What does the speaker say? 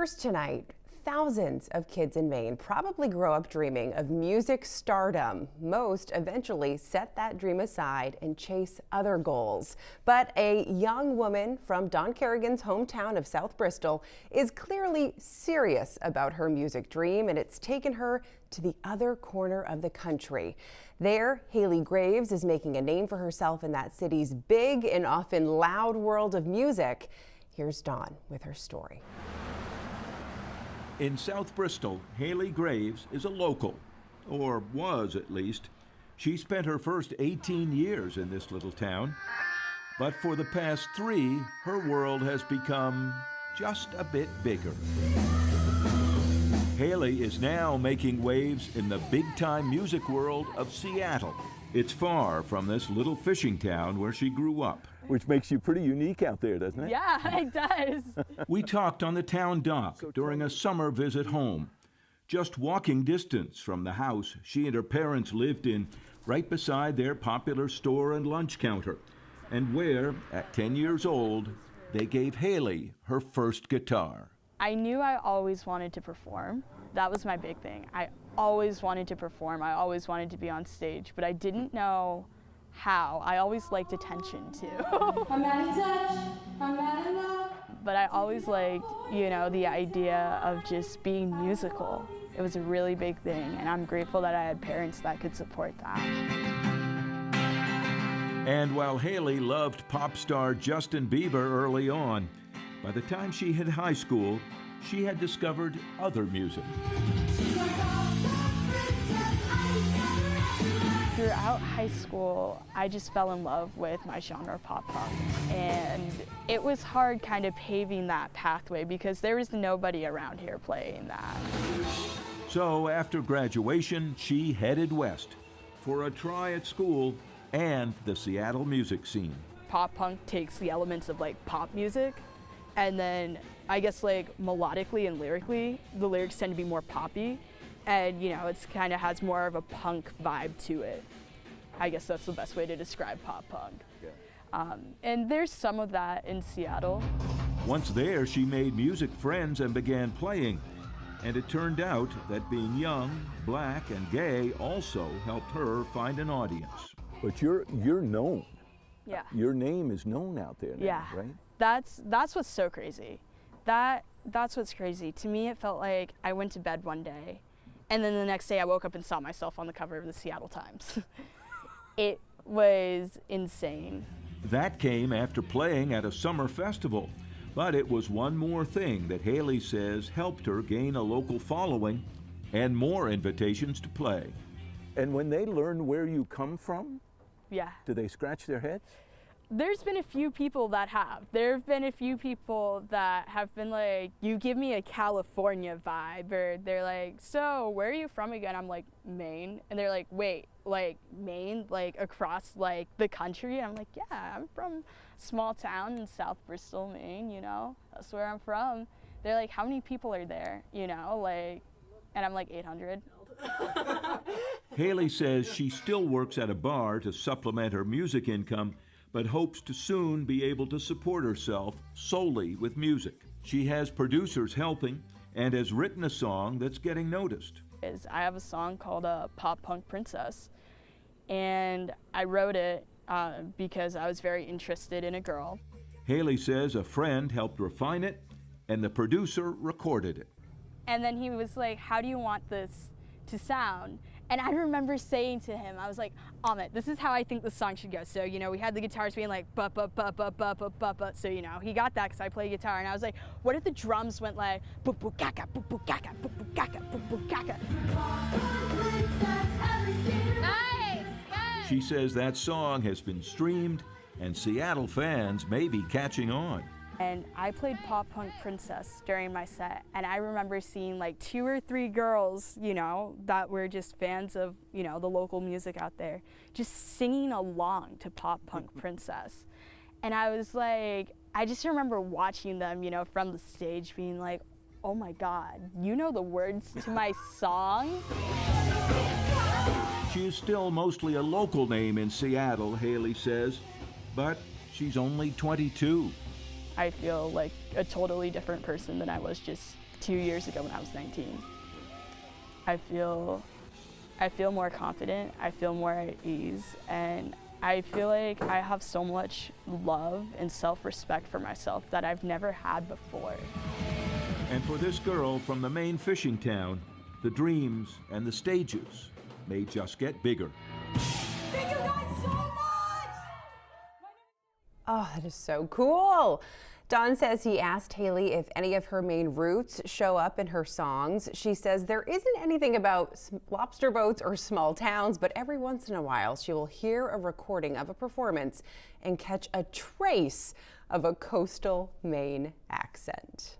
First tonight, thousands of kids in Maine probably grow up dreaming of music stardom. Most eventually set that dream aside and chase other goals. But a young woman from Don Kerrigan's hometown of South Bristol is clearly serious about her music dream, and it's taken her to the other corner of the country. There, Haley Graves is making a name for herself in that city's big and often loud world of music. Here's Dawn with her story. In South Bristol, Haley Graves is a local, or was at least. She spent her first 18 years in this little town, but for the past 3, her world has become just a bit bigger. Haley is now making waves in the big-time music world of Seattle. It's far from this little fishing town where she grew up. Which makes you pretty unique out there, doesn't it? Yeah, it does. We talked on the town dock during a summer visit home. Just walking distance from the house she and her parents lived in, right beside their popular store and lunch counter, and where, at 10 years old, they gave Haley her first guitar. I knew I always wanted to perform. That was my big thing. I always wanted to perform. I always wanted to be on stage, but I didn't know how. I always liked attention too. I'm out of touch. I'm out of love. But I always liked, the idea of just being musical. It was a really big thing, and I'm grateful that I had parents that could support that. And while Haley loved pop star Justin Bieber early on, by the time she hit high school, she had discovered other music. Throughout high school, I just fell in love with my genre, pop punk. And it was hard kind of paving that pathway because there was nobody around here playing that. So after graduation, she headed west for a try at school and the Seattle music scene. Pop punk takes the elements of pop music, and then I guess melodically and lyrically, the lyrics tend to be more poppy. And it's kind of has more of a punk vibe to it. I guess that's the best way to describe pop punk. Yeah. And there's some of that in Seattle. Once there, she made music friends and began playing. And it turned out that being young, black, and gay also helped her find an audience. But you're known. Yeah. Your name is known out there now, yeah. right? That's what's so crazy. That's what's crazy. To me, it felt like I went to bed one day, and then the next day I woke up and saw myself on the cover of the Seattle Times. It was insane. That came after playing at a summer festival. But it was one more thing that Haley says helped her gain a local following and more invitations to play. And when they learn where you come from, yeah, do they scratch their heads? There's been a few people that have. There have been a few people that have been like, you give me a California vibe, or they're like, so where are you from again? I'm like, Maine. And they're like, wait, Maine, across the country? And I'm like, yeah, I'm from a small town in South Bristol, Maine, that's where I'm from. They're like, how many people are there, and I'm like 800. Haley says she still works at a bar to supplement her music income, but hopes to soon be able to support herself solely with music. She has producers helping and has written a song that's getting noticed. I have a song called Pop Punk Princess, and I wrote it because I was very interested in a girl. Haley says a friend helped refine it, and the producer recorded it. And then he was like, how do you want this to sound? And I remember saying to him, I was like, Amit, this is how I think the song should go. So, we had the guitars being like, ba ba ba ba ba ba ba ba. So, he got that because I play guitar. And I was like, what if the drums went like, boo boo gaga, boo boo gaga, boo boo gaga, boo boo gaga. Nice! She says that song has been streamed, and Seattle fans may be catching on. And I played Pop Punk Princess during my set, and I remember seeing 2 or 3 girls, that were just fans of, the local music out there, just singing along to Pop Punk Princess. And I was like, I just remember watching them, from the stage being like, oh my God, you know the words to my song? She is still mostly a local name in Seattle, Haley says, but she's only 22. I feel like a totally different person than I was just 2 years ago when I was 19. I feel more confident, I feel more at ease, and I feel like I have so much love and self-respect for myself that I've never had before. And for this girl from the Maine fishing town, the dreams and the stages may just get bigger. Thank you guys so much! Oh, that is so cool. Don says he asked Haley if any of her Maine roots show up in her songs. She says there isn't anything about lobster boats or small towns, but every once in a while she will hear a recording of a performance and catch a trace of a coastal Maine accent.